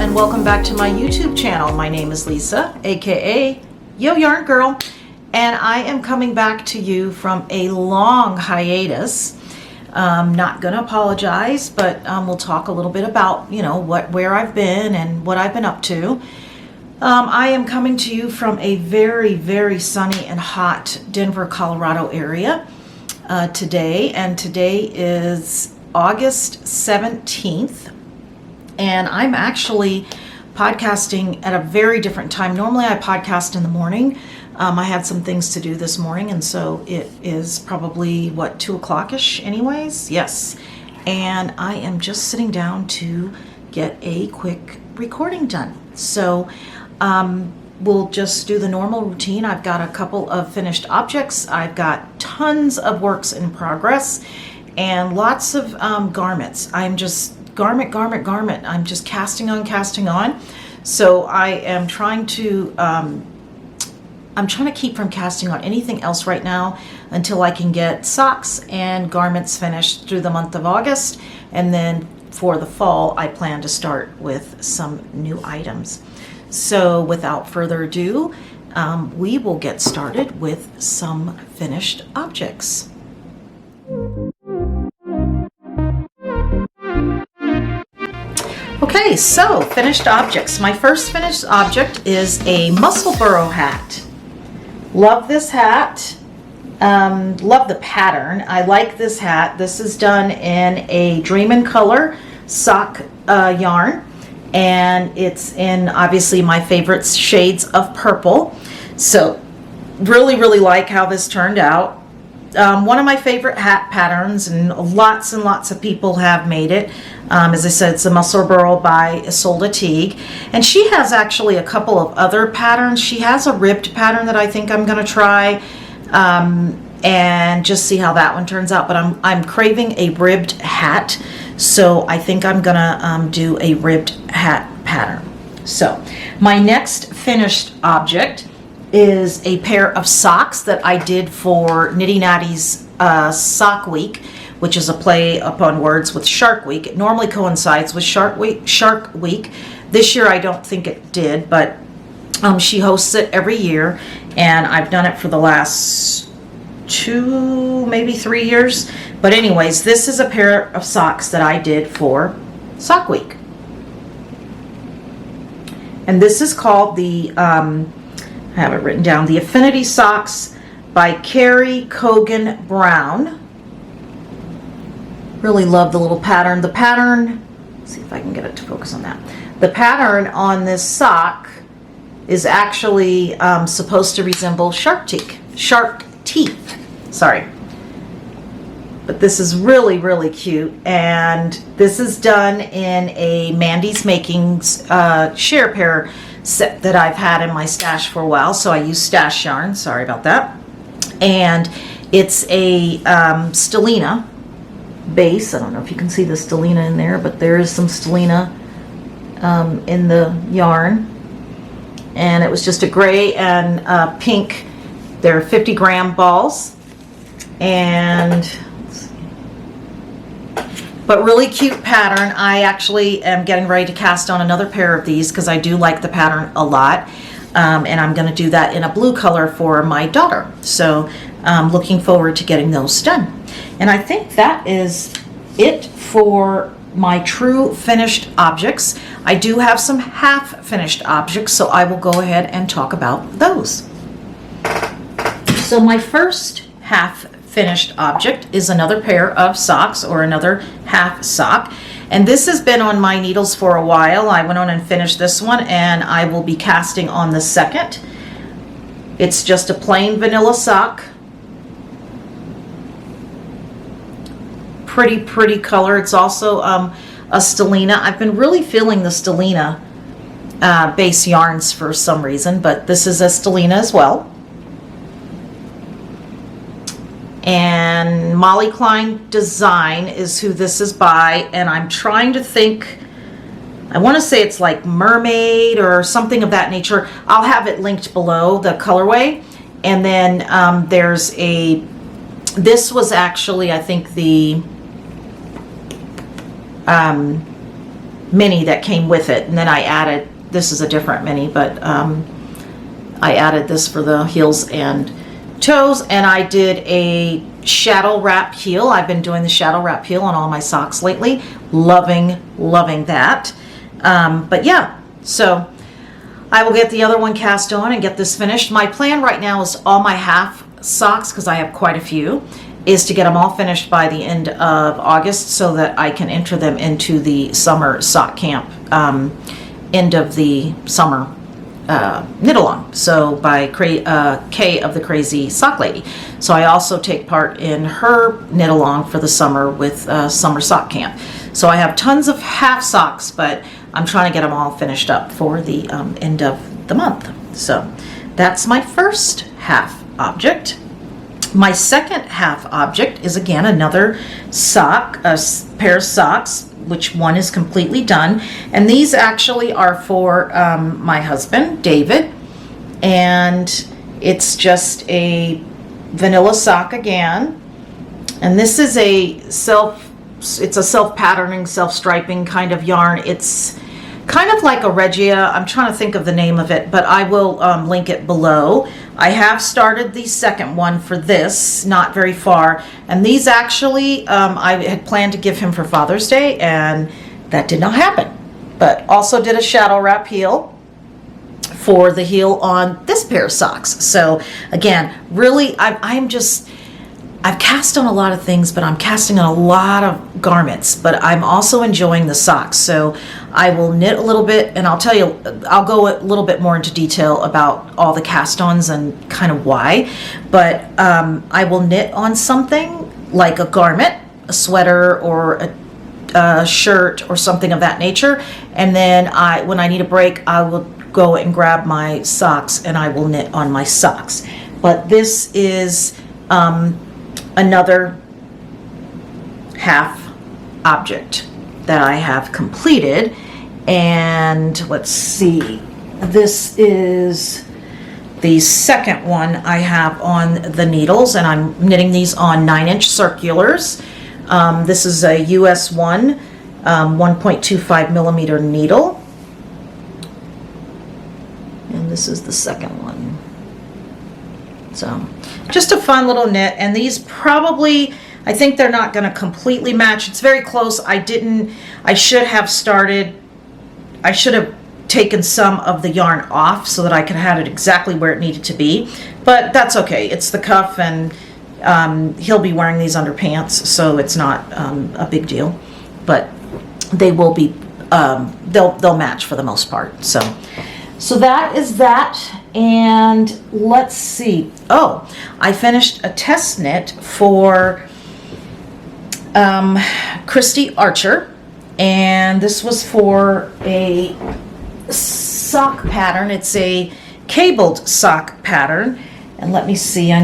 and welcome back to my YouTube channel. My name is Lisa, aka Yoyarngirl, and I am coming back to you from a long hiatus. Not gonna apologize, but we'll talk a little bit about, where I've been and what I've been up to. I am coming to you from a very, very sunny and hot Denver, Colorado area today, and today is August 17th, and I'm actually podcasting at a very different time. Normally I podcast in the morning. I had some things to do this morning, and so it is probably, 2 o'clock-ish anyways? Yes. And I am just sitting down to get a quick recording done. So we'll just do the normal routine. I've got a couple of finished objects. I've got tons of works in progress and lots of garments. I'm just garment. I'm just casting on. So I am trying to keep from casting on anything else right now until I can get socks and garments finished through the month of August. And then for the fall, I plan to start with some new items. So without further ado, we will get started with some finished objects. Okay, so finished objects. My first finished object is a muscle burrow hat. Love this hat. Love the pattern. I like this hat. This is done in a Dreamin' Color sock yarn, and it's in obviously my favorite shades of purple. So really like how this turned out. One of my favorite hat patterns, and lots of people have made it. As I said, it's a Muscle Burrow by Isolde Teague, and she has actually a couple of other patterns. She has a ribbed pattern that I think I'm going to try and just see how that one turns out. But I'm craving a ribbed hat, so I think I'm going to do a ribbed hat pattern. So my next finished object is a pair of socks that I did for Nitty Natty's Sock Week, which is a play upon words with Shark Week. It normally coincides with Shark Week. This year I don't think it did, but she hosts it every year, and I've done it for the last 2, maybe 3 years. But anyways, this is a pair of socks that I did for Sock Week. And this is called the I have it written down, the Affinity Socks by Carrie Cogan Brown. Really love the little pattern. The pattern, let's see if I can get it to focus on that. The pattern on this sock is actually supposed to resemble shark teeth. Sorry. But this is really cute, and this is done in a Mandy's Makings share pair set that I've had in my stash for a while, so I use stash yarn. Sorry about that. And it's a stellina base. I don't know if you can see the stellina in there, but there is some stellina in the yarn. And it was just a gray and pink. They're 50-gram balls, and but really cute pattern. I actually am getting ready to cast on another pair of these because I do like the pattern a lot. And I'm going to do that in a blue color for my daughter. So I'm looking forward to getting those done. And I think that is it for my true finished objects. I do have some half finished objects, so I will go ahead and talk about those. So my first half finished object is another pair of socks, or another half sock, and this has been on my needles for a while. I went on and finished this one, and I will be casting on the second. It's just a plain vanilla sock. Pretty color. It's also a stellina. I've been really feeling the stellina base yarns for some reason, but this is a stellina as well. And Molly Klein Design is who this is by, and I'm trying to think, I want to say it's like mermaid or something of that nature. I'll have it linked below, the colorway. And then there's this was actually, I think, the mini that came with it, and then I added, this is a different mini, but I added this for the heels and toes, and I did a shadow wrap heel. I've been doing the shadow wrap heel on all my socks lately. Loving that. But yeah, so I will get the other one cast on and get this finished. My plan right now is all my half socks, because I have quite a few, is to get them all finished by the end of August so that I can enter them into the summer sock camp, end of the summer knit along. So by Kay of the Crazy Sock Lady. So I also take part in her knit along for the summer with summer sock camp. So I have tons of half socks, but I'm trying to get them all finished up for the end of the month. So that's my first half object. My second half object is again another sock, a pair of socks, which one is completely done. And these actually are for my husband, David. And it's just a vanilla sock again. And this is a self-patterning, self-striping kind of yarn. It's kind of like a Regia. I'm trying to think of the name of it, but I will link it below. I have started the second one for this, not very far. And these actually, I had planned to give him for Father's Day, and that did not happen. But also did a shadow wrap heel for the heel on this pair of socks. So again, really, I've cast on a lot of things, but I'm casting on a lot of garments, but I'm also enjoying the socks. So I will knit a little bit, and I'll tell you, I'll go a little bit more into detail about all the cast-ons and kind of why, but I will knit on something like a garment, a sweater, or a shirt, or something of that nature, and then when I need a break, I will go and grab my socks, and I will knit on my socks. But this is another half object that I have completed, and let's see, this is the second one I have on the needles, and I'm knitting these on 9-inch circulars. This is a US 1 1.25 millimeter needle, and this is the second one. So just a fun little knit, and these probably, I think they're not going to completely match. It's very close. I should have taken some of the yarn off so that I could have it exactly where it needed to be, but that's okay. It's the cuff, and he'll be wearing these under pants, so it's not a big deal, but they will be, they'll match for the most part. So that is that. And let's see. Oh, I finished a test knit for Christy Archer, and this was for a sock pattern. It's a cabled sock pattern, and let me see, I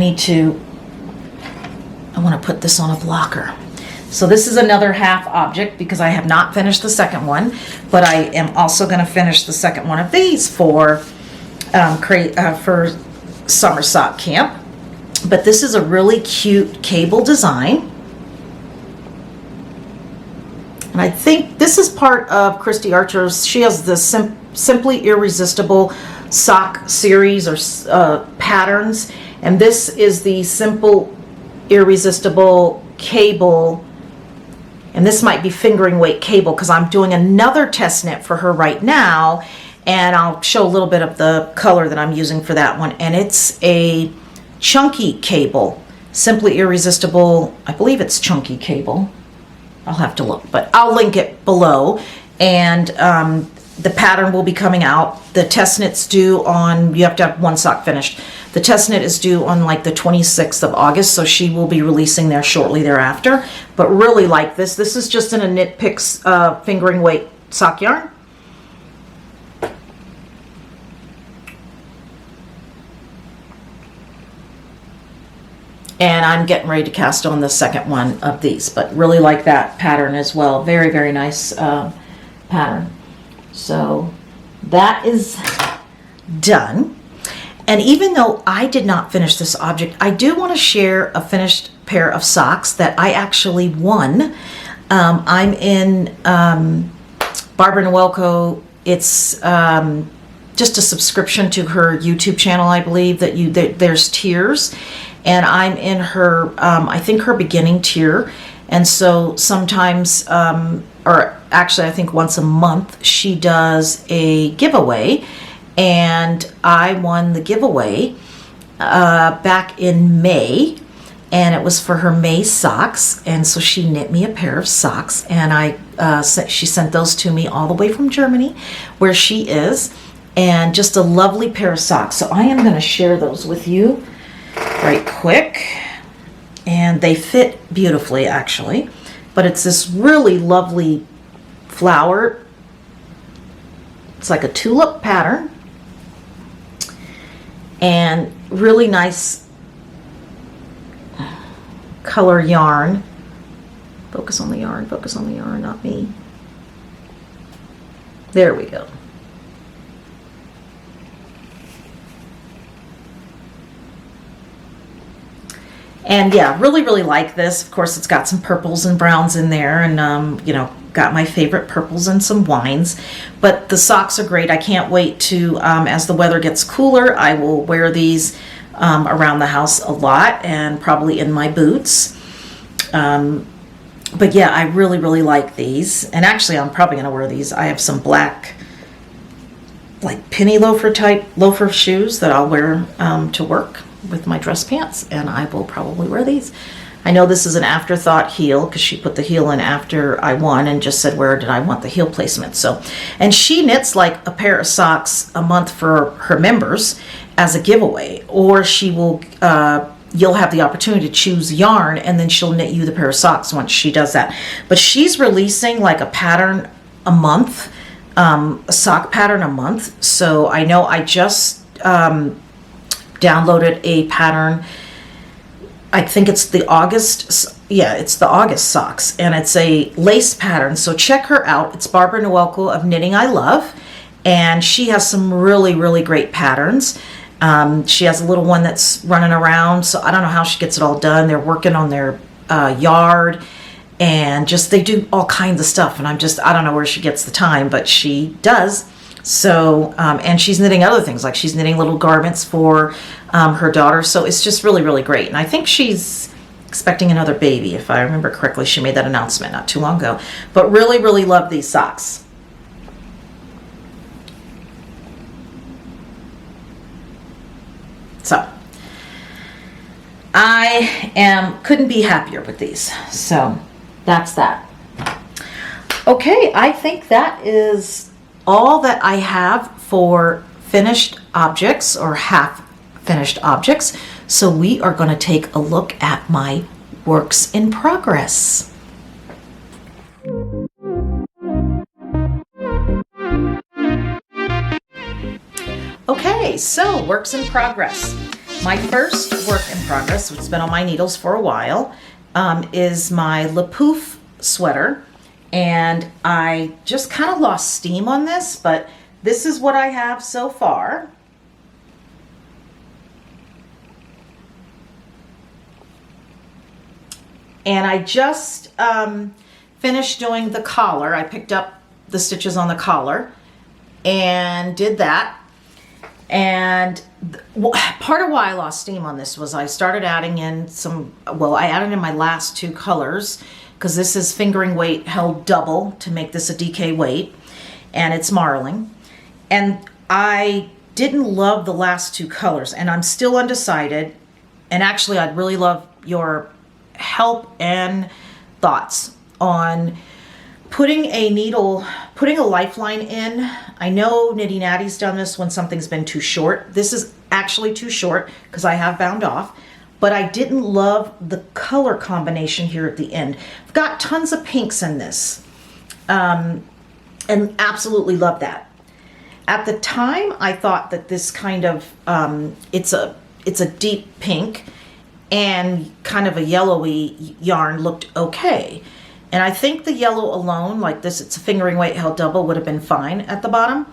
want to put this on a blocker. So this is another half object because I have not finished the second one, but I am also going to finish the second one of these for summer sock camp. But this is a really cute cable design, and I think this is part of Christy Archer's. She has the Simply Irresistible sock series, or patterns, and this is the Simple Irresistible cable, and this might be fingering weight cable because I'm doing another test knit for her right now. And I'll show a little bit of the color that I'm using for that one. And it's a chunky cable, Simply Irresistible. I believe it's chunky cable. I'll have to look, but I'll link it below. And the pattern will be coming out. The test knit's due on, you have to have one sock finished. The test knit is due on like the 26th of August, so she will be releasing there shortly thereafter. But really like this. This is just in a Knit Picks fingering weight sock yarn. And I'm getting ready to cast on the second one of these, but really like that pattern as well. Very, very nice pattern. So that is done. And even though I did not finish this object, I do want to share a finished pair of socks that I actually won. I'm in Barbara Noelko, it's just a subscription to her YouTube channel, I believe, there's tiers, and I'm in her, I think her beginning tier, and so sometimes, or actually I think once a month, she does a giveaway, and I won the giveaway back in May, and it was for her May socks, and so she knit me a pair of socks, and she sent those to me all the way from Germany, where she is, and just a lovely pair of socks. So I am going to share those with you right quick, and they fit beautifully actually, but it's this really lovely flower. It's like a tulip pattern, and really nice color yarn. Focus on the yarn, not me. There we go. And yeah, really like this. Of course, it's got some purples and browns in there, and you know, got my favorite purples and some wines. But the socks are great. I can't wait to, as the weather gets cooler, I will wear these around the house a lot, and probably in my boots. But yeah, I really like these. And actually, I'm probably going to wear these. I have some black, like penny loafer shoes that I'll wear to work with my dress pants, and I will probably wear these. I know this is an afterthought heel because she put the heel in after I won and just said where did I want the heel placement. So, and she knits like a pair of socks a month for her members as a giveaway, or she will you'll have the opportunity to choose yarn, and then she'll knit you the pair of socks once she does that. But she's releasing like a pattern a month, a sock pattern a month. So I know I just downloaded a pattern. I think it's the August, yeah, it's the August socks, and it's a lace pattern. So check her out. It's Barbara Noelko of Knitting I Love, and she has some really great patterns. She has a little one that's running around, so I don't know how she gets it all done. They're working on their yard, and just they do all kinds of stuff, and I don't know where she gets the time, but she does. So, and she's knitting other things, like she's knitting little garments for her daughter. So it's just really great. And I think she's expecting another baby, if I remember correctly. She made that announcement not too long ago. But really love these socks. So, couldn't be happier with these. So, that's that. Okay, I think that is all that I have for finished objects or half finished objects. So we are going to take a look at my works in progress. Okay, so works in progress. My first work in progress, which has been on my needles for a while, is my Le Pouf sweater. And I just kind of lost steam on this, but this is what I have so far. And I just finished doing the collar. I picked up the stitches on the collar and did that. And part of why I lost steam on this was I started adding in I added in my last two colors, because this is fingering weight held double to make this a DK weight, and it's marling. And I didn't love the last two colors, and I'm still undecided. And actually, I'd really love your help and thoughts on putting a lifeline in. I know Nitty Natty's done this when something's been too short. This is actually too short because I have bound off. But I didn't love the color combination here at the end. I've got tons of pinks in this, and absolutely love that. At the time, I thought that this kind of, it's a deep pink and kind of a yellowy yarn looked okay. And I think the yellow alone, like this, it's a fingering weight held double, would have been fine at the bottom.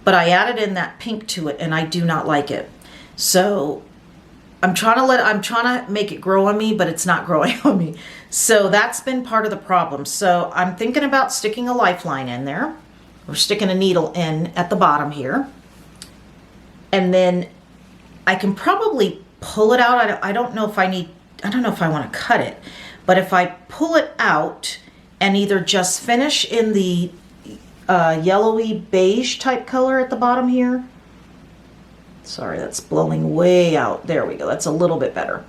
But I added in that pink to it, and I do not like it. So I'm trying to make it grow on me, but it's not growing on me. So that's been part of the problem. So I'm thinking about sticking a lifeline in there. We're sticking a needle in at the bottom here. And then I can probably pull it out. I don't know if I want to cut it, but if I pull it out and either just finish in the yellowy beige type color at the bottom here. Sorry, that's blowing way out. There we go. That's a little bit better.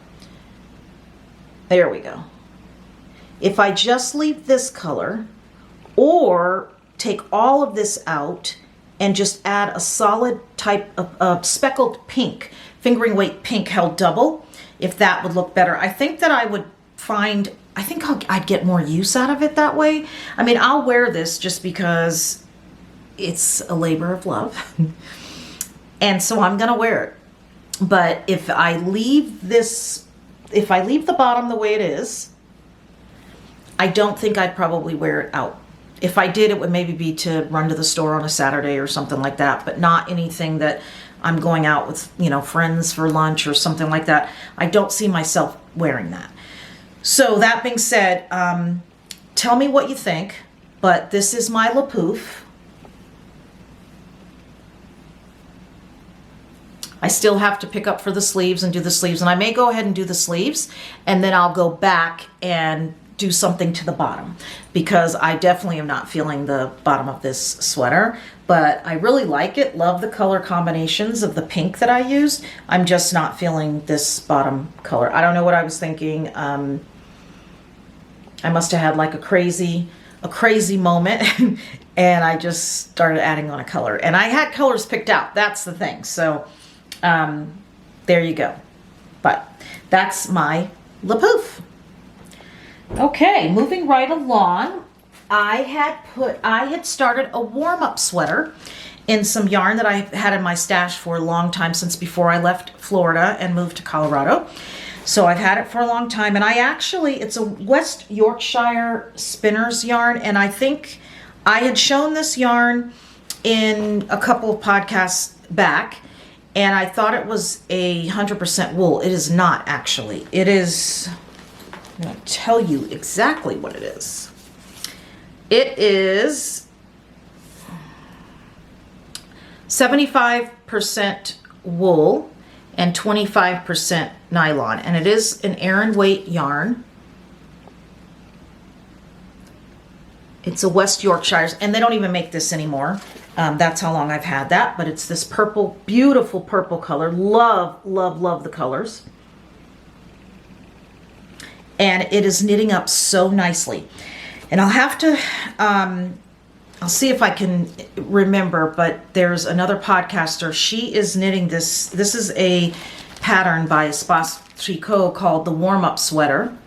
There we go. If I just leave this color or take all of this out and just add a solid type of speckled pink, fingering weight pink held double, if that would look better. I think that I would find, I'd get more use out of it that way. I mean, I'll wear this just because it's a labor of love. And so I'm gonna wear it. But if I leave the bottom the way it is, I don't think I'd probably wear it out. If I did, it would maybe be to run to the store on a Saturday or something like that, but not anything that I'm going out with, you know, friends for lunch or something like that. I don't see myself wearing that. So that being said, tell me what you think, but this is my LaPouf. I still have to pick up for the sleeves and do the sleeves, and I may go ahead and do the sleeves, and then I'll go back and do something to the bottom, because I definitely am not feeling the bottom of this sweater, but I really like it. Love the color combinations of the pink that I used. I'm just not feeling this bottom color. I don't know what I was thinking. I must have had like a crazy moment and I just started adding on a color, and I had colors picked out. That's the thing. So there you go. But that's my LaPouf. Okay, moving right along, I had started a warm-up sweater in some yarn that I had in my stash for a long time, since before I left Florida and moved to Colorado. So I've had it for a long time, and it's a West Yorkshire spinner's yarn, and I think I had shown this yarn in a couple of podcasts back, and I thought it was 100% wool. It is not, actually. It is, I'm going to tell you exactly what it is. It is 75% wool and 25% nylon, and it is an Aran weight yarn. It's a West Yorkshire, and they don't even make this anymore. That's how long I've had that, but it's this purple, beautiful purple color. Love, love, love the colors. And it is knitting up so nicely. And I'll have to, I'll see if I can remember, but there's another podcaster. She is knitting this. This is a pattern by Espace Tricot called the Warm-Up Sweater.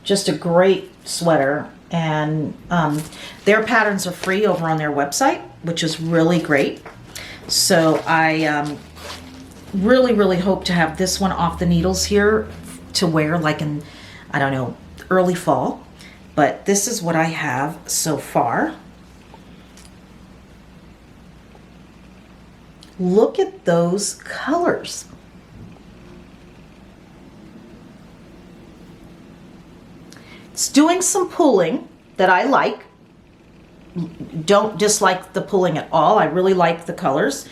Just a great sweater. And their patterns are free over on their website, which is really great. So I really, really hope to have this one off the needles here to wear like in, I don't know, early fall. But this is what I have so far. Look at those colors. It's doing some pulling that I like. Don't dislike the pulling at all. I really like the colors.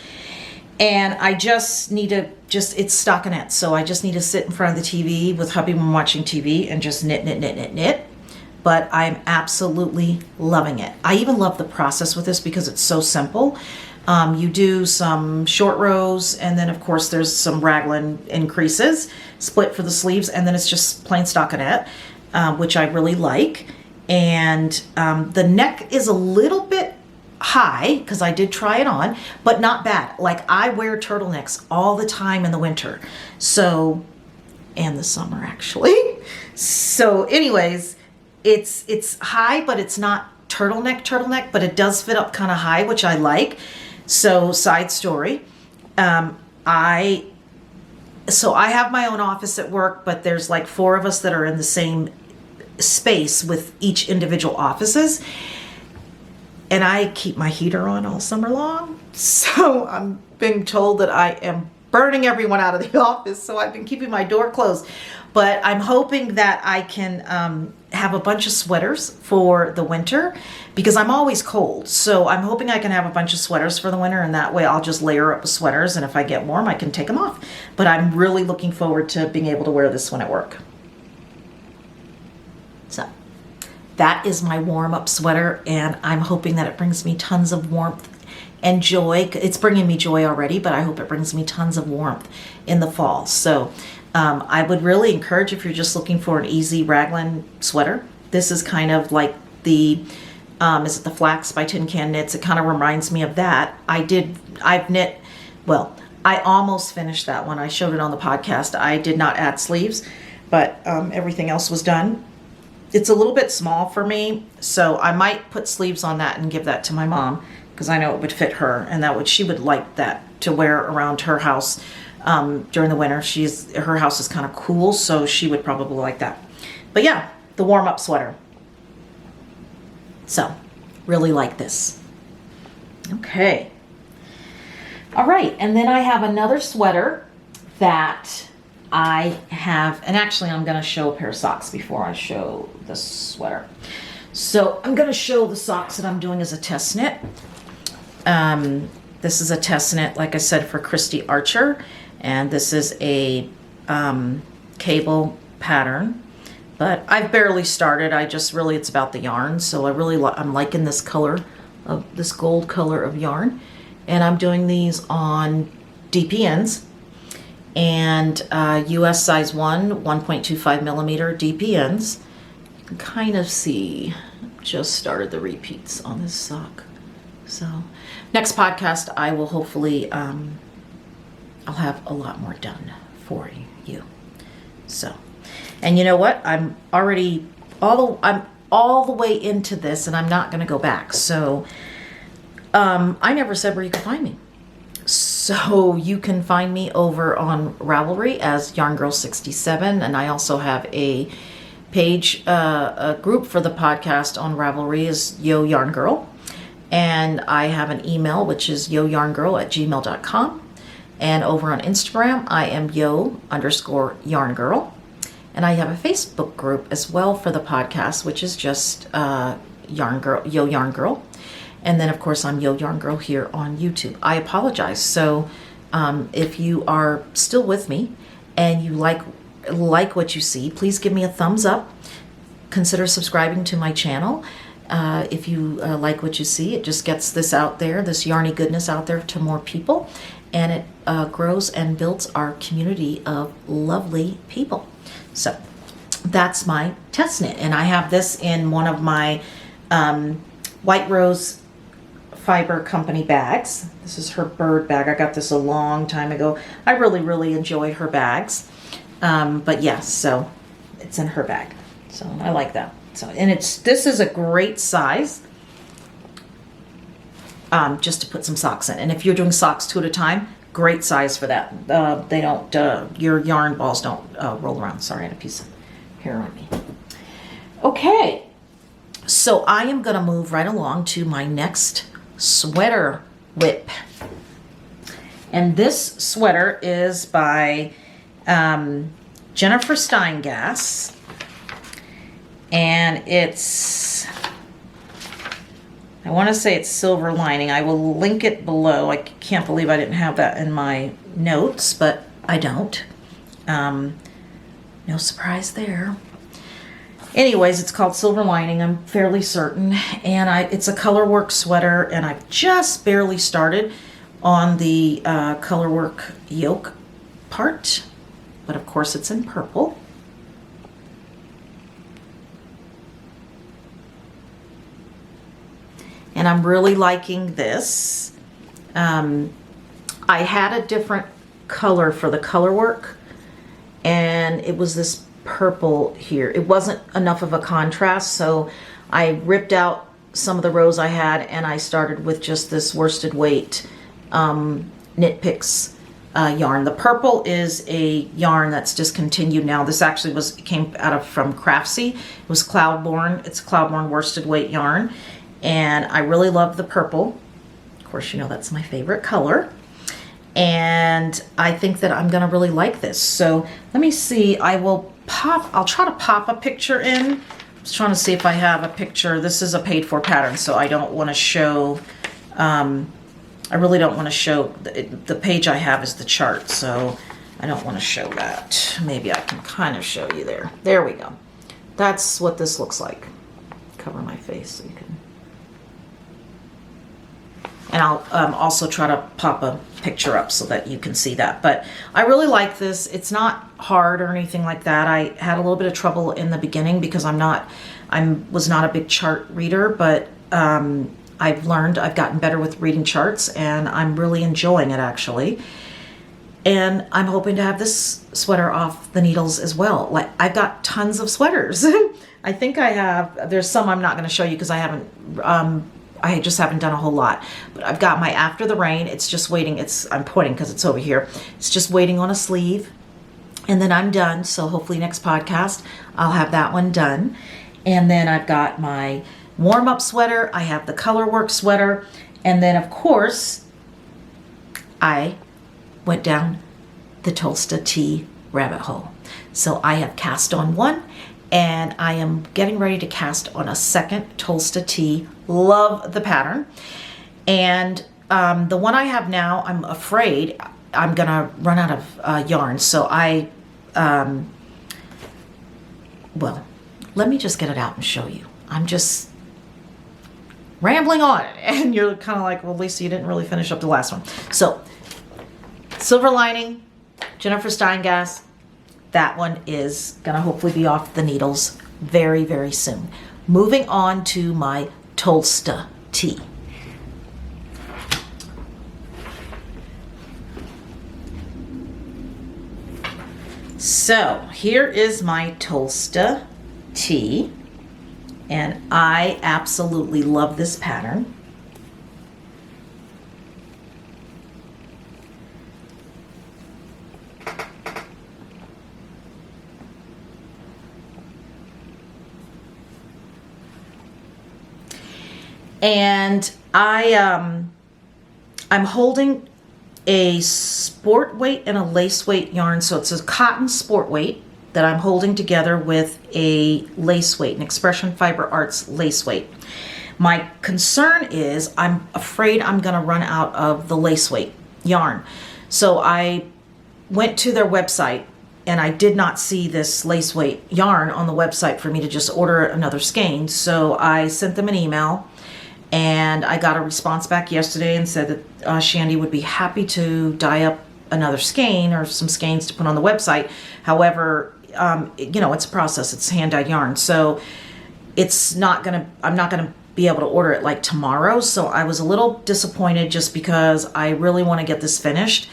And I just need to, it's stockinette. So I just need to sit in front of the TV with hubby when I'm watching TV and just knit, knit, knit, knit, knit. But I'm absolutely loving it. I even love the process with this because it's so simple. You do some short rows, and then of course there's some raglan increases, split for the sleeves, and then it's just plain stockinette. Which I really like. And the neck is a little bit high because I did try it on, but not bad. Like, I wear turtlenecks all the time in the winter. So, and the summer actually. So anyways, it's high, but it's not turtleneck, but it does fit up kind of high, which I like. So side story, I have my own office at work, but there's like 4 of us that are in the same space with each individual offices, and I keep my heater on all summer long. So I'm being told that I am burning everyone out of the office, so I've been keeping my door closed. But I'm hoping that I can have a bunch of sweaters for the winter, because I'm always cold. So I'm hoping I can have a bunch of sweaters for the winter, and that way I'll just layer up with sweaters, and if I get warm, I can take them off. But I'm really looking forward to being able to wear this one at work. So that is my warm-up sweater, and I'm hoping that it brings me tons of warmth and joy. It's bringing me joy already, but I hope it brings me tons of warmth in the fall. So I would really encourage, if you're just looking for an easy raglan sweater, this is kind of like the, is it the Flax by Tin Can Knits? It kind of reminds me of that. I've knit, well, I almost finished that one. I showed it on the podcast. I did not add sleeves, but everything else was done. It's a little bit small for me, so I might put sleeves on that and give that to my mom, because I know it would fit her, and she would like that to wear around her house during the winter. Her house is kind of cool, so she would probably like that. But yeah, the warm-up sweater. So, really like this. Okay. All right, and then I have another sweater that I have, and actually I'm going to show a pair of socks before I show the sweater. So I'm going to show the socks that I'm doing as a test knit. This is a test knit, like I said, for Christy Archer, and this is a cable pattern, but I've barely started. It's about the yarn, so I'm liking this color, of this gold color of yarn, and I'm doing these on DPNs, and US size 1.25 millimeter DPNs. You can kind of see, just started the repeats on this sock. So next podcast, I will hopefully, I'll have a lot more done for you. So, and you know what? I'm all the way into this, and I'm not going to go back. So, I never said where you could find me. So you can find me over on Ravelry as Yoyarngirl67, and I also have a page, a group for the podcast on Ravelry is Yoyarngirl. And I have an email, which is yoyarngirl@gmail.com. And over on Instagram, I am yo_yarngirl. And I have a Facebook group as well for the podcast, which is just Yoyarngirl. And then, of course, I'm Yoyarngirl here on YouTube. I apologize. So if you are still with me and you like what you see, please give me a thumbs up. Consider subscribing to my channel. If you like what you see, it just gets this out there, this yarny goodness out there to more people, and it grows and builds our community of lovely people. So that's my test knit, and I have this in one of my White Rose Fiber Company bags. This is her bird bag. I got this a long time ago. I really enjoy her bags, but yes, so it's in her bag, so I like that. So, and this is a great size, just to put some socks in. And if you're doing socks 2 at a time, great size for that. They don't, your yarn balls don't roll around. Sorry, I had a piece of hair on me. Okay, so I am going to move right along to my next sweater whip. And this sweater is by Jennifer Steingass. And I want to say it's Silver Lining. I will link it below. I can't believe I didn't have that in my notes, but I don't. No surprise there. Anyways, it's called Silver Lining, I'm fairly certain. And it's a colorwork sweater, and I've just barely started on the colorwork yoke part. But of course, it's in purple. And I'm really liking this. I had a different color for the color work, and it was this purple here. It wasn't enough of a contrast, so I ripped out some of the rows I had, and I started with just this worsted weight Knit Picks yarn. The purple is a yarn that's discontinued now. This actually came from Craftsy. It was Cloudborn. It's Cloudborn worsted weight yarn. And I really love the purple. Of course, you know that's my favorite color. and I think that I'm gonna really like this. So let me see, I'll try to pop a picture in. I was trying to see if I have a picture. This is a paid for pattern, so I don't want to show, I really don't want to show, the page I have is the chart, so I don't want to show that. Maybe I can kind of show you there. There we go. That's what this looks like. Cover my face so you can. And I'll also try to pop a picture up so that you can see that. But I really like this. It's not hard or anything like that. I had a little bit of trouble in the beginning because I was not a big chart reader, but I've gotten better with reading charts, and I'm really enjoying it actually. And I'm hoping to have this sweater off the needles as well. Like, I've got tons of sweaters. I think I have, there's some I'm not going to show you because I just haven't done a whole lot. But I've got my After the Rain. It's just waiting. I'm pointing because it's over here. It's just waiting on a sleeve. And then I'm done. So hopefully next podcast, I'll have that one done. And then I've got my warm-up sweater. I have the colorwork sweater. And then, of course, I went down the Tulsa Tee rabbit hole. So I have cast on one, and I am getting ready to cast on a second Tulsa Tee. Love the pattern. And the one I have now, I'm afraid I'm gonna run out of yarn. So well, let me just get it out and show you. I'm just rambling on, and you're kind of like, well, Lisa, you didn't really finish up the last one. So Silver Lining, Jennifer Steingass. That one is gonna hopefully be off the needles very, very soon. Moving on to my Tulsa Tee. So here is my Tulsa Tee, and I absolutely love this pattern. And I'm holding a sport weight and a lace weight yarn. So it's a cotton sport weight that I'm holding together with a lace weight, an Expression Fiber Arts lace weight. My concern is I'm afraid I'm gonna run out of the lace weight yarn. So I went to their website, and I did not see this lace weight yarn on the website for me to just order another skein. So I sent them an email, and I got a response back yesterday and said that Shandy would be happy to dye up another skein or some skeins to put on the website. However, it's a process. It's hand-dyed yarn. So I'm not gonna be able to order it like tomorrow. So I was a little disappointed just because I really want to get this finished.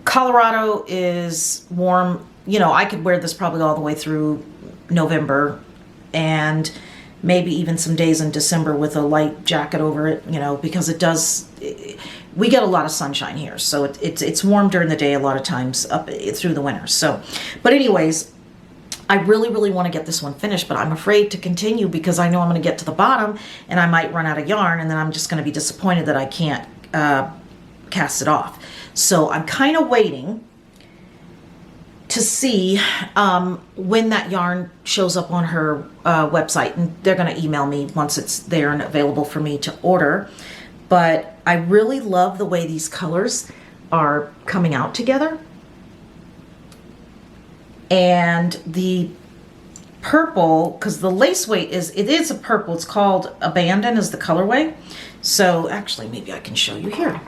Colorado is warm. I could wear this probably all the way through November, and maybe even some days in December with a light jacket over it, because we get a lot of sunshine here. So it's warm during the day a lot of times up through the winter. So, but anyways, I really, really want to get this one finished, but I'm afraid to continue because I know I'm going to get to the bottom and I might run out of yarn, and then I'm just going to be disappointed that I can't cast it off. So I'm kind of waiting to see when that yarn shows up on her website, and they're going to email me once it's there and available for me to order. But I really love the way these colors are coming out together. And the purple, because the lace weight it is a purple, it's called Abandon is the colorway. So actually, maybe I can show you here.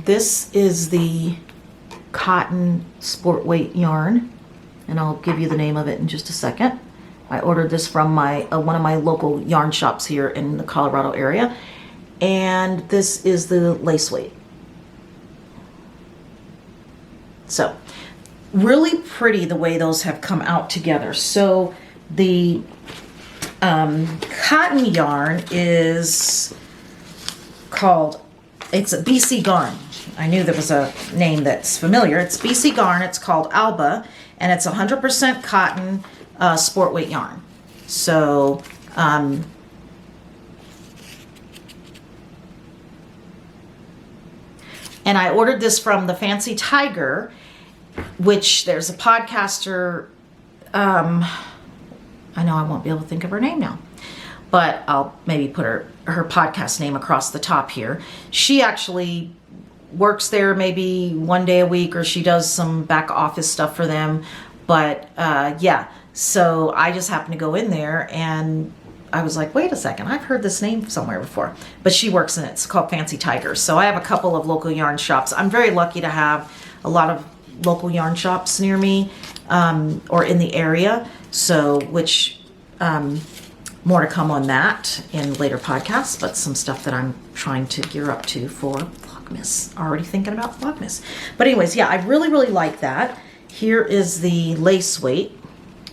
This is the cotton sport weight yarn, and I'll give you the name of it in just a second. I ordered this from one of my local yarn shops here in the Colorado area, and this is the lace weight. So really pretty the way those have come out together. So the cotton yarn is called, it's a BC Garn. I knew there was a name that's familiar. It's BC Garn. It's called Alba, and it's 100% cotton sport weight yarn. So And I ordered this from the Fancy Tiger, which there's a podcaster, I know I won't be able to think of her name now, but I'll maybe put her podcast name across the top here. She actually works there maybe one day a week, or she does some back office stuff for them. But yeah, so I just happened to go in there and I was like, wait a second, I've heard this name somewhere before. But she works in it. It's called Fancy Tiger. So I have a couple of local yarn shops. I'm very lucky to have a lot of local yarn shops near me, or in the area. So, which, more to come on that in later podcasts, but some stuff that I'm trying to gear up to for Vlogmas. Already thinking about Vlogmas. But anyways, yeah, I really, really like that. Here is the lace weight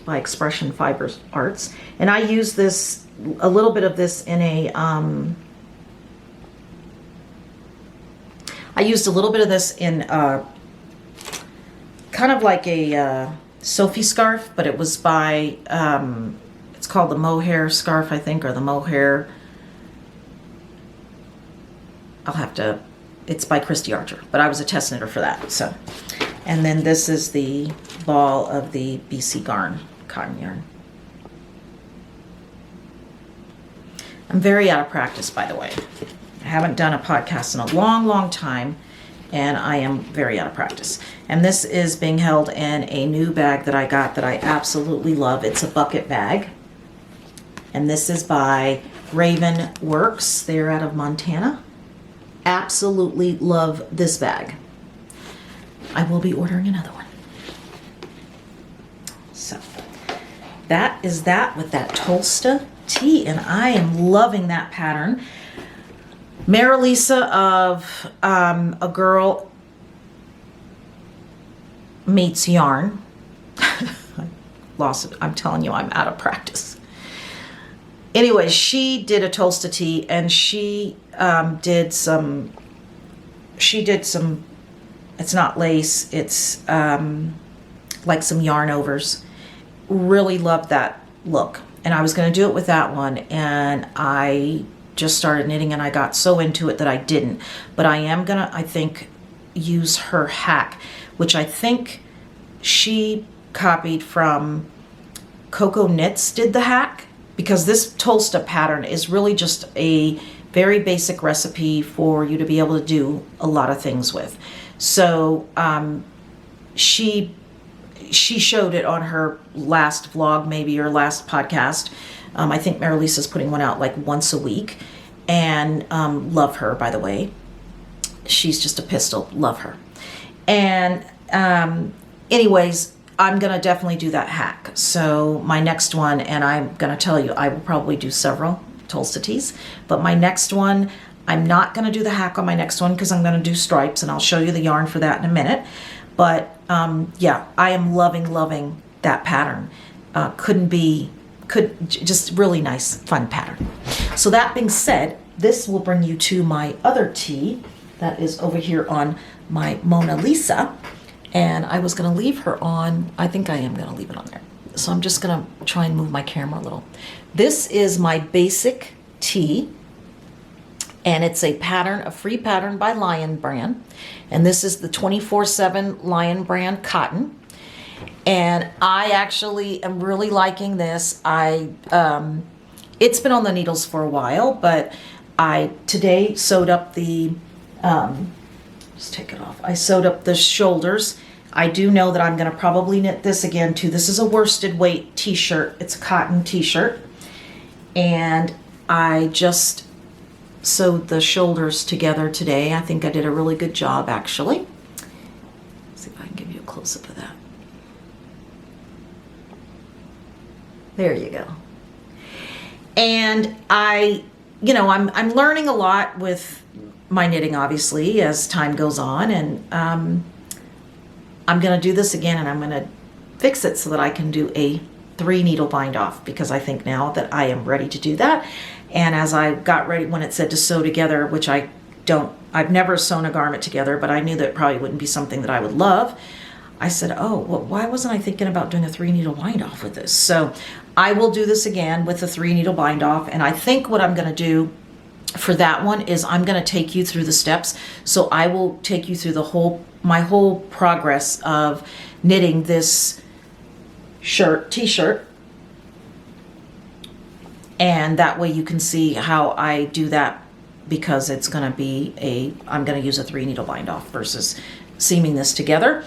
by Expression Fibers Arts. And I use this, a little bit of this in a, I used a little bit of this in kind of like a Sophie scarf, but it was by, it's called the mohair scarf, I think, or the mohair. I'll have to, it's by Christy Archer, but I was a test knitter for that. So, and then this is the ball of the BC Garn cotton yarn. I'm very out of practice, by the way. I haven't done a podcast in a long, long time, and I am very out of practice. And this is being held in a new bag that I got that I absolutely love. It's a bucket bag. And this is by Raven Works. They're out of Montana. Absolutely love this bag. I will be ordering another one. So that is that with that Tolsta tee, and I am loving that pattern. Marilisa of A Girl Meets Yarn. I lost it. I'm telling you, I'm out of practice. Anyway, she did a Tolsta tee, and she did some, it's not lace, it's like some yarn overs. Really loved that look. And I was going to do it with that one, and I just started knitting, and I got so into it that I didn't. But I am going to, I think, use her hack, which I think she copied from Coco Knits did the hack, because this Tolsta pattern is really just a very basic recipe for you to be able to do a lot of things with. So she showed it on her last vlog, maybe, or last podcast. I think Marilisa's putting one out like once a week, and love her, by the way. She's just a pistol. Love her. And anyways, I'm going to definitely do that hack. So my next one, and I'm going to tell you, I will probably do several Tolsta tees, but my next one, I'm not going to do the hack on my next one because I'm going to do stripes, and I'll show you the yarn for that in a minute. But yeah, I am loving that pattern. Just really nice, fun pattern. So that being said, this will bring you to my other tee that is over here on my Mona Lisa. And I was going to leave her on, I think I am going to leave it on there. So I'm just going to try and move my camera a little. This is my basic tee. And it's a pattern, a free pattern by Lion Brand. And this is the 24/7 Lion Brand cotton. And I actually am really liking this. It's been on the needles for a while, but I today sewed up the, just take it off. I sewed up the shoulders. I do know that I'm going to probably knit this again too. This is a worsted weight t-shirt. It's a cotton t-shirt. And I just sewed the shoulders together today. I think I did a really good job, actually. Let's see if I can give you a close-up of that. There you go. And I'm learning a lot with my knitting, obviously, as time goes on. And I'm going to do this again, and I'm going to fix it so that I can do a 3-needle bind off, because I think now that I am ready to do that. And as I got ready, when it said to sew together, which I've never sewn a garment together, but I knew that it probably wouldn't be something that I would love. I said, oh, well, why wasn't I thinking about doing a 3-needle bind off with this? So I will do this again with the 3-needle bind off. And I think what I'm going to do for that one is I'm going to take you through the steps. So I will take you through my whole progress of knitting this t-shirt. And that way you can see how I do that, because it's going to be I'm going to use a 3 needle bind off versus seaming this together.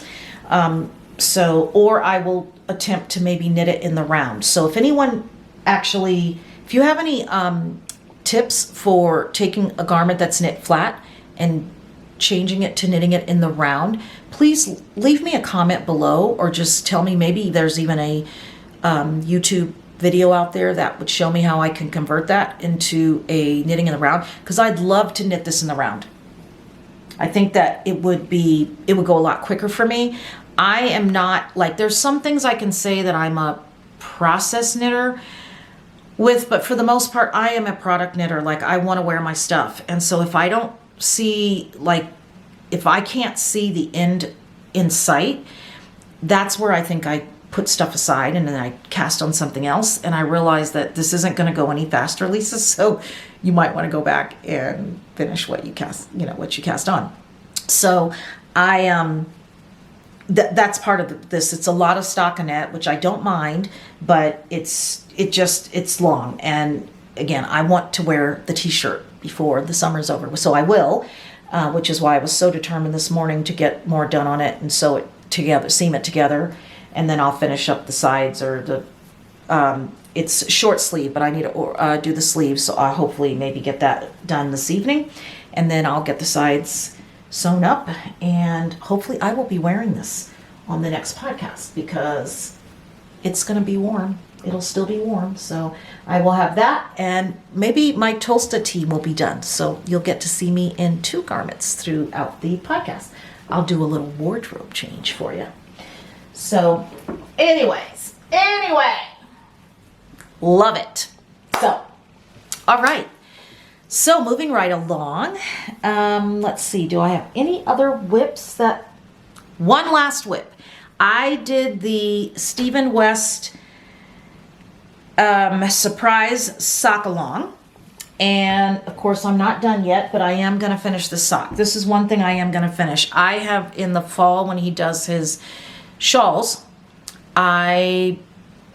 Or I will attempt to maybe knit it in the round. So if anyone if you have any tips for taking a garment that's knit flat and changing it to knitting it in the round, please leave me a comment below, or just tell me, maybe there's even a YouTube video out there that would show me how I can convert that into a knitting in the round, because I'd love to knit this in the round. I think that it would go a lot quicker for me. I am not there's some things I can say that I'm a process knitter with, but for the most part, I am a product knitter. I want to wear my stuff. And so if I don't see, if I can't see the end in sight, that's where I think I put stuff aside and then I cast on something else. And I realize that this isn't going to go any faster, Lisa. So you might want to go back and finish what you cast on. So that's part of this. It's a lot of stockinette, which I don't mind, but it's long. And again, I want to wear the t-shirt before the summer's over. So I will, which is why I was so determined this morning to get more done on it and sew it together, seam it together. And then I'll finish up the sides, or it's short sleeve, but I need to do the sleeves. So I'll hopefully maybe get that done this evening. And then I'll get the sides sewn up, and hopefully I will be wearing this on the next podcast, because it's going to be warm. It'll still be warm. So I will have that, and maybe my Tolsta team will be done. So you'll get to see me in 2 garments throughout the podcast. I'll do a little wardrobe change for you. So anyway, love it. So, all right. So moving right along, let's see, do I have any other whips one last whip. I did the Stephen West surprise sock along. And of course I'm not done yet, but I am going to finish the sock. This is one thing I am going to finish. I have in the fall, when he does his shawls, I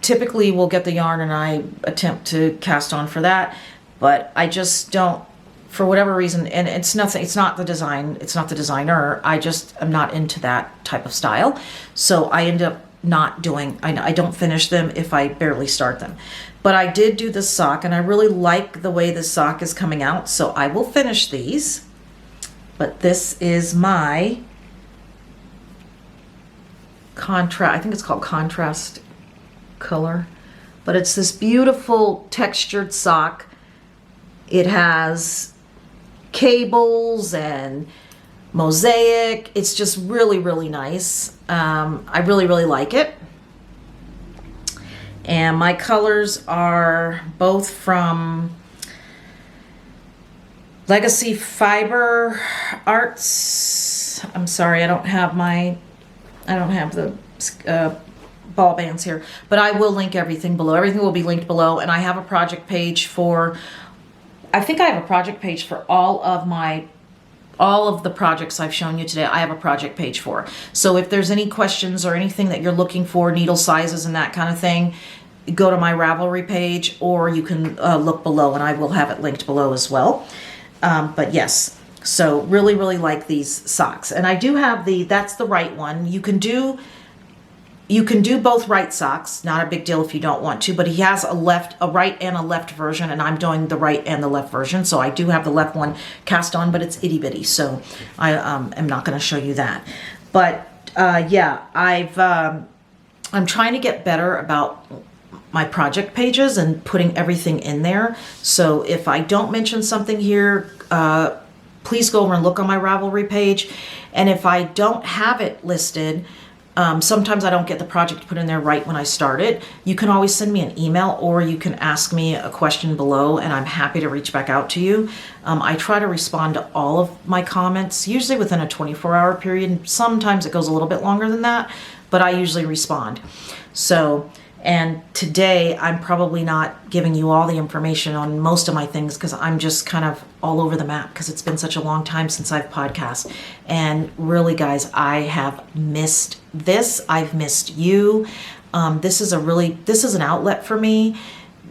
typically will get the yarn and I attempt to cast on for that, but I just don't, for whatever reason, and it's not the designer, I just am not into that type of style. So I end up not doing, I don't finish them if I barely start them. But I did do the sock, and I really like the way the sock is coming out, so I will finish these. But this is my contrast, I think it's called contrast color, but it's this beautiful textured sock. It has cables and mosaic. It's just really, really nice. I really, really like it. And my colors are both from Legacy Fiber Arts. I'm sorry, I don't have the ball bands here, but I will link everything below. Everything will be linked below, and I have a project page for, I think I have a project page for all of the projects I've shown you today. I have a project page for. So if there's any questions or anything that you're looking for, needle sizes and that kind of thing, go to my Ravelry page, or you can look below, and I will have it linked below as well. But yes, so really, really like these socks. And I do have that's the right one. You can do both right socks, not a big deal if you don't want to, but he has a right and a left version, and I'm doing the right and the left version. So I do have the left one cast on, but it's itty bitty, so I am not going to show you that. But yeah, I'm trying to get better about my project pages and putting everything in there. So if I don't mention something here, please go over and look on my Ravelry page. And if I don't have it listed, sometimes I don't get the project put in there right when I start it. You can always send me an email, or you can ask me a question below, and I'm happy to reach back out to you. I try to respond to all of my comments, usually within a 24-hour period. Sometimes it goes a little bit longer than that, but I usually respond. So, And today I'm probably not giving you all the information on most of my things because I'm just kind of all over the map because it's been such a long time since I've podcast. And really, guys, I have missed this. I've missed you. This is an outlet for me.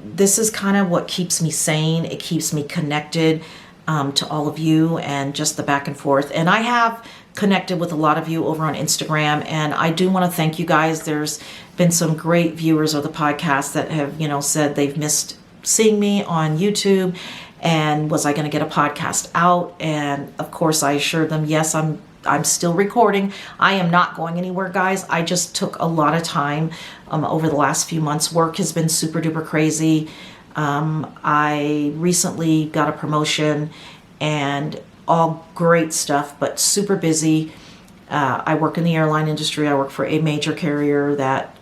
This is kind of what keeps me sane. It keeps me connected to all of you and just the back and forth. And I have connected with a lot of you over on Instagram, and I do want to thank you guys. There's been some great viewers of the podcast that have, said they've missed seeing me on YouTube, and was I going to get a podcast out? And of course I assured them, yes, I'm still recording. I am not going anywhere, guys. I just took a lot of time over the last few months. Work has been super duper crazy. I recently got a promotion and all great stuff, but super busy. I work in the airline industry. I work for a major carrier that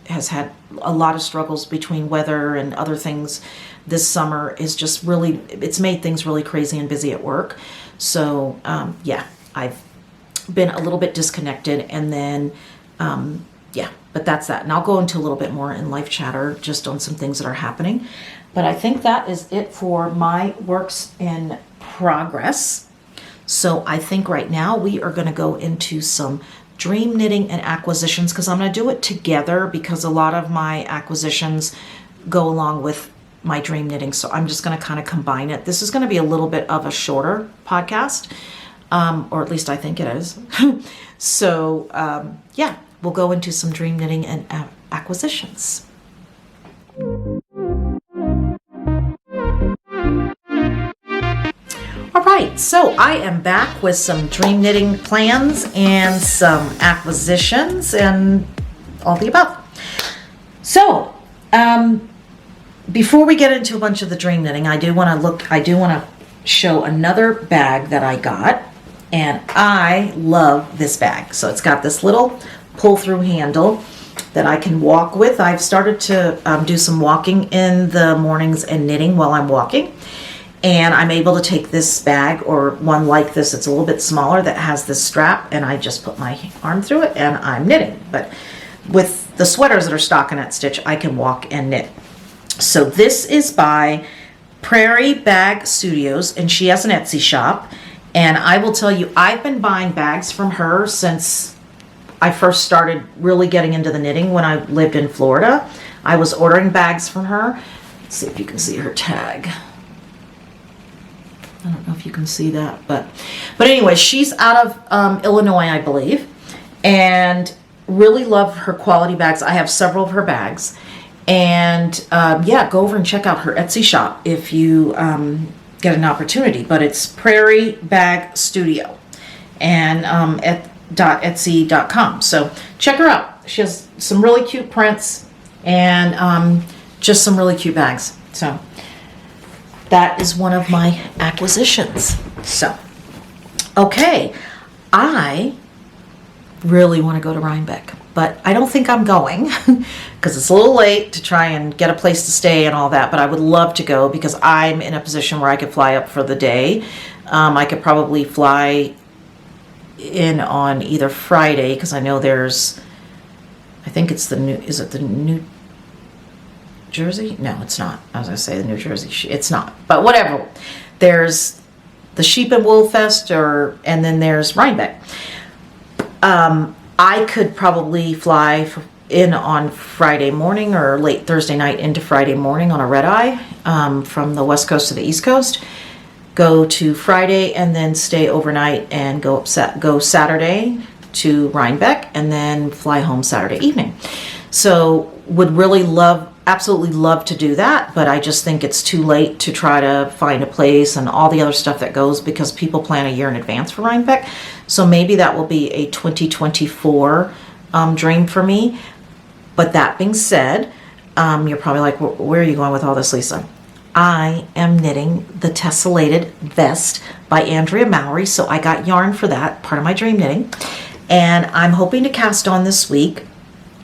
has had a lot of struggles between weather and other things. This summer is just really, it's made things really crazy and busy at work. So I've been a little bit disconnected, and then but that's that. And I'll go into a little bit more in live chatter just on some things that are happening. But I think that is it for my works in progress. So I think right now we are going to go into some dream knitting and acquisitions, because I'm going to do it together because a lot of my acquisitions go along with my dream knitting. So I'm just going to kind of combine it. This is going to be a little bit of a shorter podcast, or at least I think it is. So we'll go into some dream knitting and acquisitions. All right, so I am back with some dream knitting plans and some acquisitions and all the above. So, before we get into a bunch of the dream knitting, I do want to show another bag that I got, and I love this bag. So it's got this little pull-through handle that I can walk with. I've started to do some walking in the mornings and knitting while I'm walking. And I'm able to take this bag, or one like this, it's a little bit smaller, that has this strap, and I just put my arm through it and I'm knitting. But with the sweaters that are stockinette stitch, I can walk and knit. So this is by Prairie Bag Studios, and she has an Etsy shop. And I will tell you, I've been buying bags from her since I first started really getting into the knitting when I lived in Florida. I was ordering bags from her. Let's see if you can see her tag. I don't know if you can see that, but anyway, she's out of Illinois, I believe, and really love her quality bags. I have several of her bags, and go over and check out her Etsy shop if you get an opportunity. But it's Prairie Bag Studio, and etsy.com. So check her out. She has some really cute prints and just some really cute bags. So that is one of my acquisitions. So, okay, I really want to go to Rhinebeck, but I don't think I'm going because it's a little late to try and get a place to stay and all that, but I would love to go because I'm in a position where I could fly up for the day. I could probably fly in on either Friday, because I know there's, I think it's is it the New Jersey? No, it's not. I was going to say the New Jersey. It's not. But whatever. There's the Sheep and Wool Fest, and then there's Rhinebeck. I could probably fly in on Friday morning or late Thursday night into Friday morning on a red eye from the West Coast to the East Coast. Go to Friday and then stay overnight and go Saturday to Rhinebeck and then fly home Saturday evening. So would really absolutely love to do that, but I just think it's too late to try to find a place and all the other stuff that goes, because people plan a year in advance for Rhinebeck. So maybe that will be a 2024 dream for me. But that being said, you're probably like, where are you going with all this, Lisa? I am knitting the Tessellated Vest by Andrea Mowry, so I got yarn for that, part of my dream knitting, and I'm hoping to cast on this week.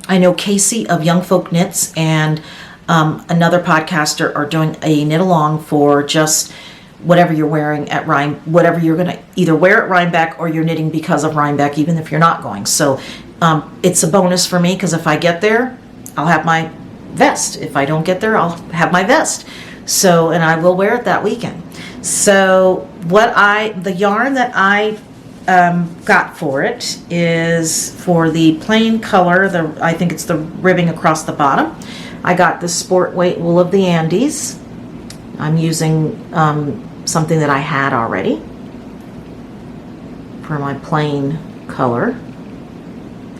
I know Casey of Young Folk Knits and another podcaster are doing a knit along for just whatever you're wearing at whatever you're going to either wear at Rhinebeck or you're knitting because of Rhinebeck, even if you're not going. So it's a bonus for me, because if I get there, I'll have my vest. If I don't get there, I'll have my vest. So, and I will wear it that weekend. So the yarn that I got for it is for the plain color, I think it's the ribbing across the bottom. I got the sport weight wool of the Andes. I'm using something that I had already for my plain color.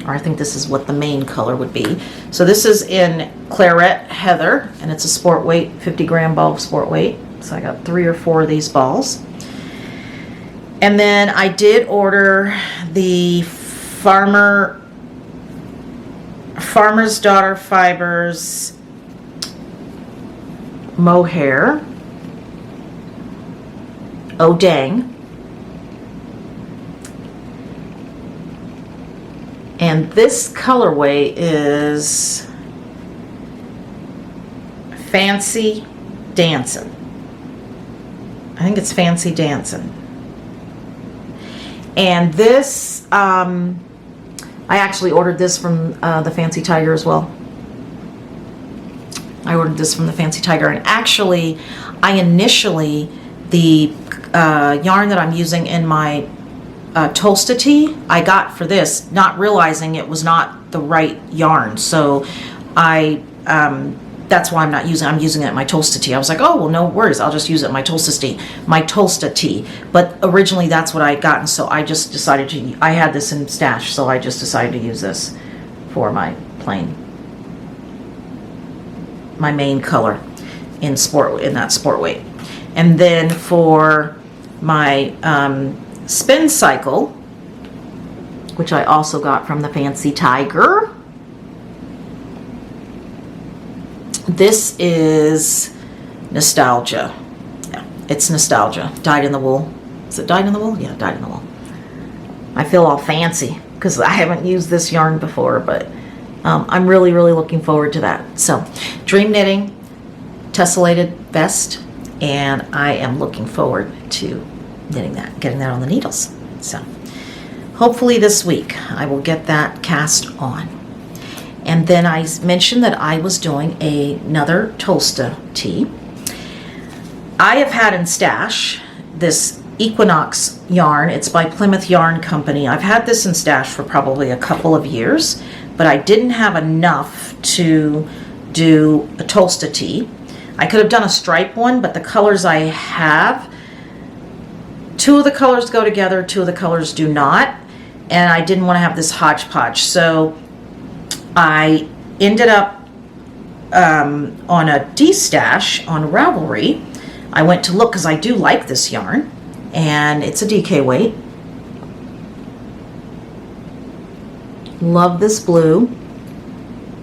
Or I think this is what the main color would be. So this is in Claret Heather, and it's a sport weight, 50 gram ball of sport weight. So I got 3 or 4 of these balls. And then I did order the Farmer's Daughter Fibers mohair. Oh dang. And this colorway is Fancy Dancin'. I think it's Fancy Dancin'. And this, I actually ordered this from the Fancy Tiger as well. I ordered this from the Fancy Tiger, and actually, the yarn that I'm using in my Tolsta tee, I got for this, not realizing it was not the right yarn. So that's why I'm using it in my Tolsta tee. I was like, oh, well, no worries. I'll just use it in my Tolsta tee. But originally that's what I had gotten. So I just decided I had this in stash. So I just decided to use this for my main color in that sport weight. And then for my spin cycle, which I also got from the Fancy Tiger, this is Nostalgia. Yeah, it's Nostalgia. Dyed in the wool. Is it dyed in the wool? Yeah, dyed in the wool. I feel all fancy because I haven't used this yarn before, but I'm really, really looking forward to that. So, Dream Knitting, tessellated vest, and I am looking forward to knitting that, getting that on the needles. So, hopefully this week I will get that cast on. And then I mentioned that I was doing another Tolsta tee. I have had in stash this Equinox yarn. It's by Plymouth Yarn Company. I've had this in stash for probably a couple of years, but I didn't have enough to do a Tolsta tee. I could have done a stripe one, but the colors I have, 2 of the colors go together, 2 of the colors do not, and I didn't want to have this hodgepodge. So I ended up on a D-stash on Ravelry. I went to look because I do like this yarn, and it's a DK weight. Love this blue.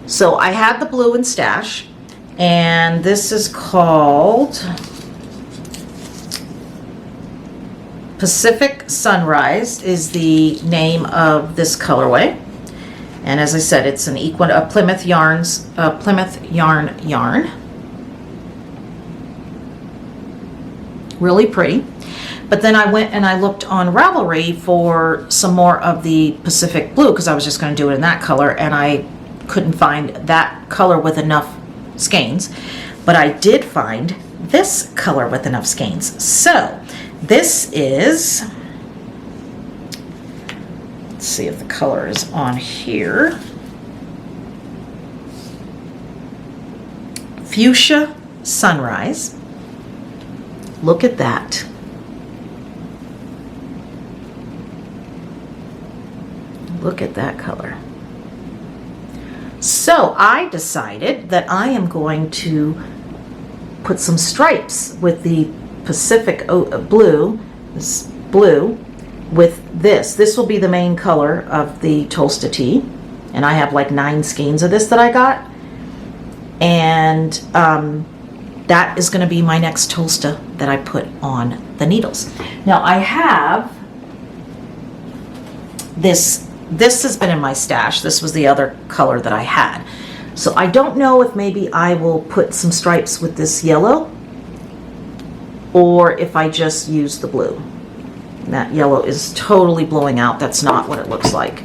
So I had the blue in stash, and this is called Pacific Sunrise is the name of this colorway. And as I said, it's a Plymouth Yarn yarn. Really pretty. But then I went and I looked on Ravelry for some more of the Pacific Blue because I was just going to do it in that color, and I couldn't find that color with enough skeins. But I did find this color with enough skeins. So this is, let's see if the color is on here. Fuchsia Sunrise. Look at that. Look at that color. So I decided that I am going to put some stripes with the Pacific Blue, this blue, with this. This will be the main color of the Tolsta tee, and I have like 9 skeins of this that I got, and that is going to be my next Tolsta that I put on the needles. Now I have this. This has been in my stash. This was the other color that I had. So I don't know if maybe I will put some stripes with this yellow, or if I just use the blue. And that yellow is totally blowing out. That's not what it looks like.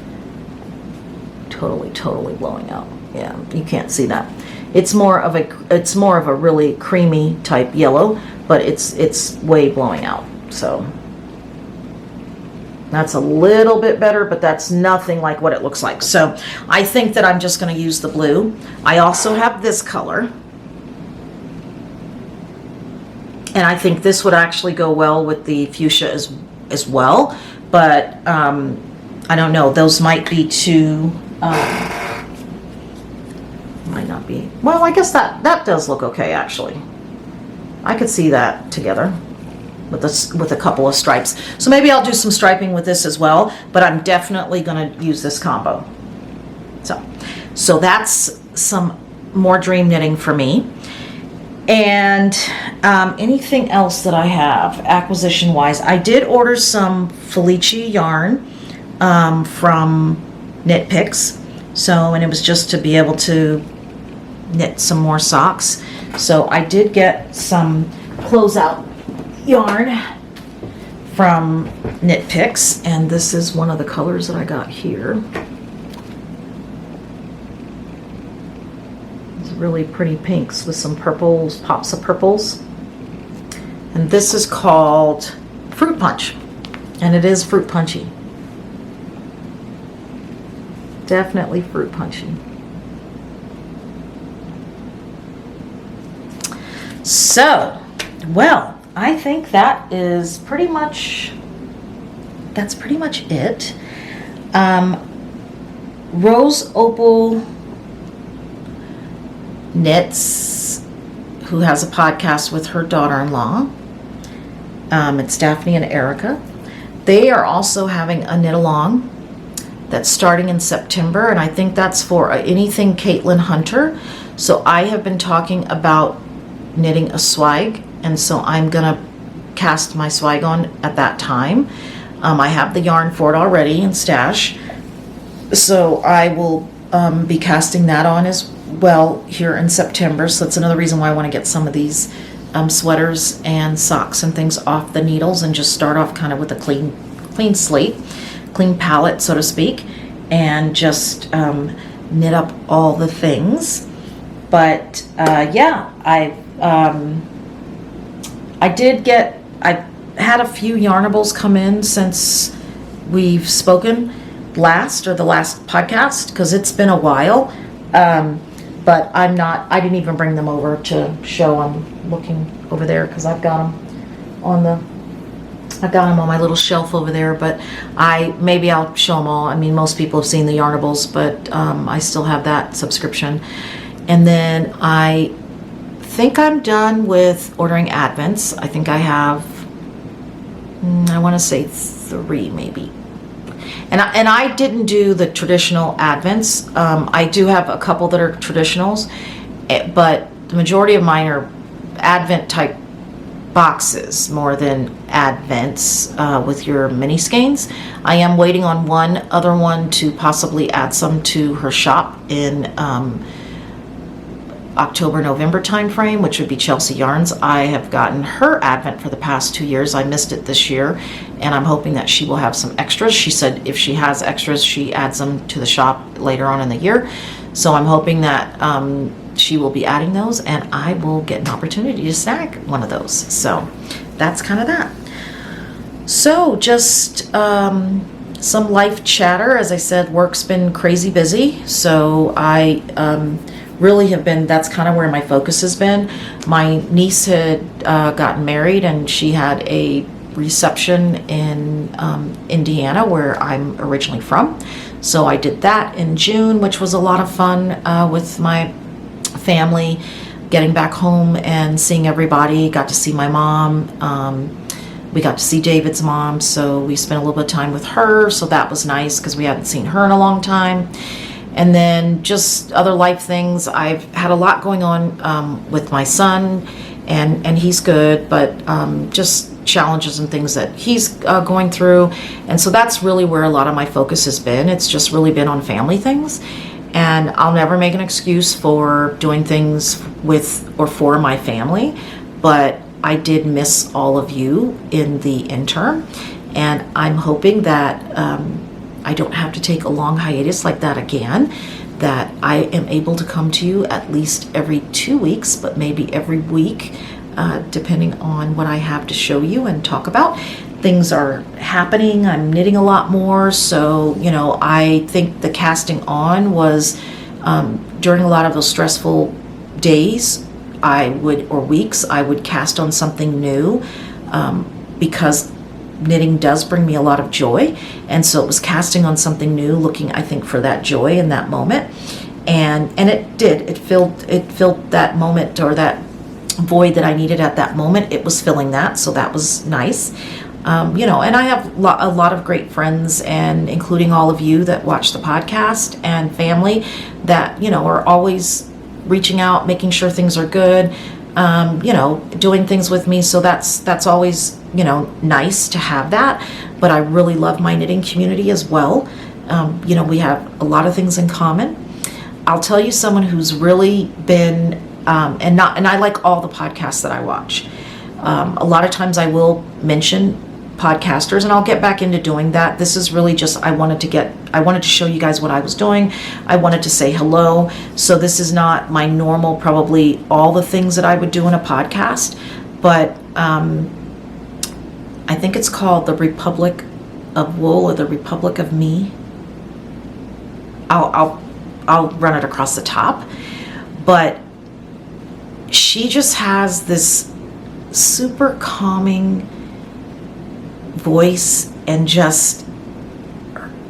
totally blowing out. Yeah, you can't see that. It's more of a really creamy type yellow, but it's way blowing out. So that's a little bit better, but that's nothing like what it looks like. So I think that I'm just going to use the blue. I also have this color, and I think this would actually go well with the fuchsia as well, but I don't know. Those might be too. Might not be. Well, I guess that does look okay, actually. I could see that together with a couple of stripes. So maybe I'll do some striping with this as well, but I'm definitely going to use this combo. So that's some more dream knitting for me. And anything else that I have acquisition wise, I did order some Felice yarn from Knit Picks. And it was just to be able to knit some more socks. So I did get some closeout yarn from Knit Picks, and this is one of the colors that I got here. It's really pretty pinks with some purples, pops of purples. And this is called Fruit Punch, and it is fruit punchy. Definitely fruit punchy. So, well, I think that's pretty much it. Rose Opal Knits, who has a podcast with her daughter-in-law. It's Daphne and Erica. They are also having a knit along that's starting in September, and I think that's for anything Caitlin Hunter. So I have been talking about knitting a swag, and so I'm gonna cast my swag on at that time. I have the yarn for it already in stash, so I will be casting that on as well here in September. So that's another reason why I want to get some of these sweaters and socks and things off the needles and just start off kind of with a clean slate, clean palette, so to speak, and just knit up all the things. But yeah, I've had a few yarnables come in since we've spoken last, or the last podcast, because it's been a while. But I didn't even bring them over to show. I'm looking over there because I've got them on my little shelf over there, but maybe I'll show them all. I mean, most people have seen the yarnables, but I still have that subscription. And then I think I'm done with ordering Advents. I think I have, I want to say 3 maybe. And I didn't do the traditional Advents. I do have a couple that are traditionals, but the majority of mine are Advent type boxes more than Advents with your mini skeins. I am waiting on one other one to possibly add some to her shop in October, November timeframe, which would be Chelsea Yarns. I have gotten her Advent for the past 2 years. I missed it this year, and I'm hoping that she will have some extras. She said if she has extras, she adds them to the shop later on in the year. So I'm hoping that she will be adding those, and I will get an opportunity to snag one of those. So that's kind of that. So just some life chatter. As I said, work's been crazy busy, so I really have been, that's kind of where my focus has been. My niece had gotten married, and she had a reception in Indiana, where I'm originally from. So I did that in June, which was a lot of fun with my family, getting back home and seeing everybody. Got to see my mom. We got to see David's mom, so we spent a little bit of time with her, so that was nice because we hadn't seen her in a long time. And then just other life things. I've had a lot going on with my son, and he's good, but just challenges and things that he's going through. And so that's really where a lot of my focus has been. It's just really been on family things. And I'll never make an excuse for doing things with or for my family, but I did miss all of you in the interim. And I'm hoping that I don't have to take a long hiatus like that again, that I am able to come to you at least every 2 weeks, but maybe every week, depending on what I have to show you and talk about. Things are happening. I'm knitting a lot more. So, I think the casting on was during a lot of those stressful days, or weeks, I would cast on something new because knitting does bring me a lot of joy. And so it was casting on something new, looking, I think, for that joy in that moment. And it did. It filled that moment, or that void that I needed at that moment. It was filling that. So that was nice. And I have a lot of great friends, and including all of you that watch the podcast, and family that, are always reaching out, making sure things are good, doing things with me. So that's always, nice to have that. But I really love my knitting community as well. We have a lot of things in common. I'll tell you someone who's really been, and I like all the podcasts that I watch. A lot of times I will mention podcasters, and I'll get back into doing that. This is really just, I wanted to show you guys what I was doing. I wanted to say hello. So this is not my normal, probably all the things that I would do in a podcast, but I think it's called the Republic of Wool, or the Republic of Me. I'll run it across the top, but she just has this super calming voice, and just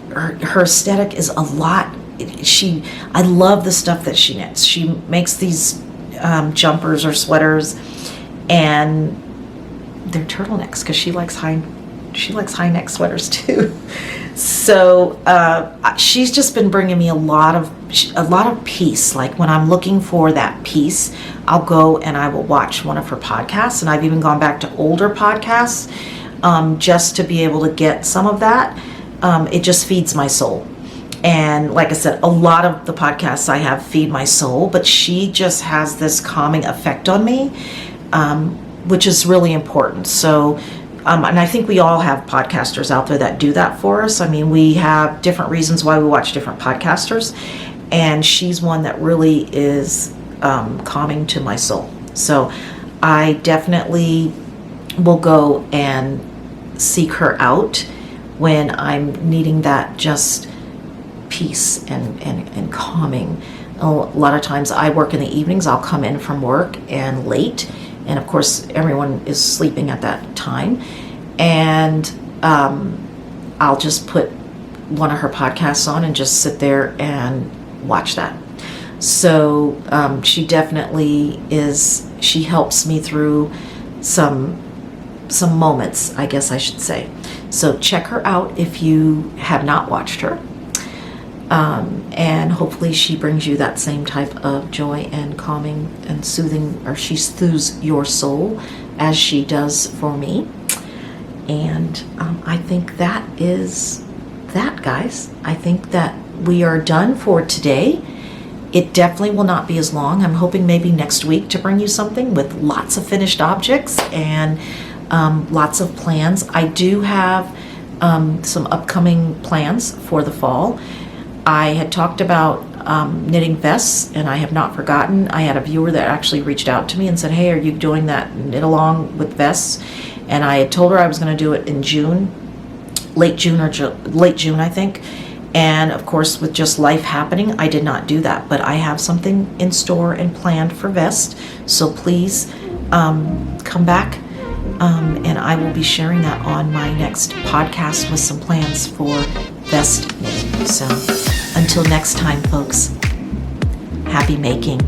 her aesthetic is a lot. I love the stuff that she knits. She makes these jumpers or sweaters, and they're turtlenecks because she likes high neck sweaters too. So she's just been bringing me a lot of peace. Like when I'm looking for that peace, I'll go and I will watch one of her podcasts, and I've even gone back to older podcasts just to be able to get some of that. It just feeds my soul. And like I said, a lot of the podcasts I have feed my soul, but she just has this calming effect on me, which is really important. So, and I think we all have podcasters out there that do that for us. I mean, we have different reasons why we watch different podcasters, and she's one that really is calming to my soul. So I definitely will go and seek her out when I'm needing that just peace and calming. A lot of times I work in the evenings. I'll come in from work and late, and of course everyone is sleeping at that time, and I'll just put one of her podcasts on and just sit there and watch that. So she definitely she helps me through some moments, I guess I should say. So check her out if you have not watched her. And hopefully she brings you that same type of joy and calming and soothing, or she soothes your soul as she does for me. And I think that is that, guys. I think that we are done for today. It definitely will not be as long. I'm hoping maybe next week to bring you something with lots of finished objects and lots of plans. I do have some upcoming plans for the fall. I had talked about knitting vests, and I have not forgotten. I had a viewer that actually reached out to me and said, hey, are you doing that knit along with vests? And I had told her I was going to do it in June, late June, I think. And of course, with just life happening, I did not do that. But I have something in store and planned for vest. So please come back, and I will be sharing that on my next podcast with some plans for vest knitting. So until next time, folks, happy making.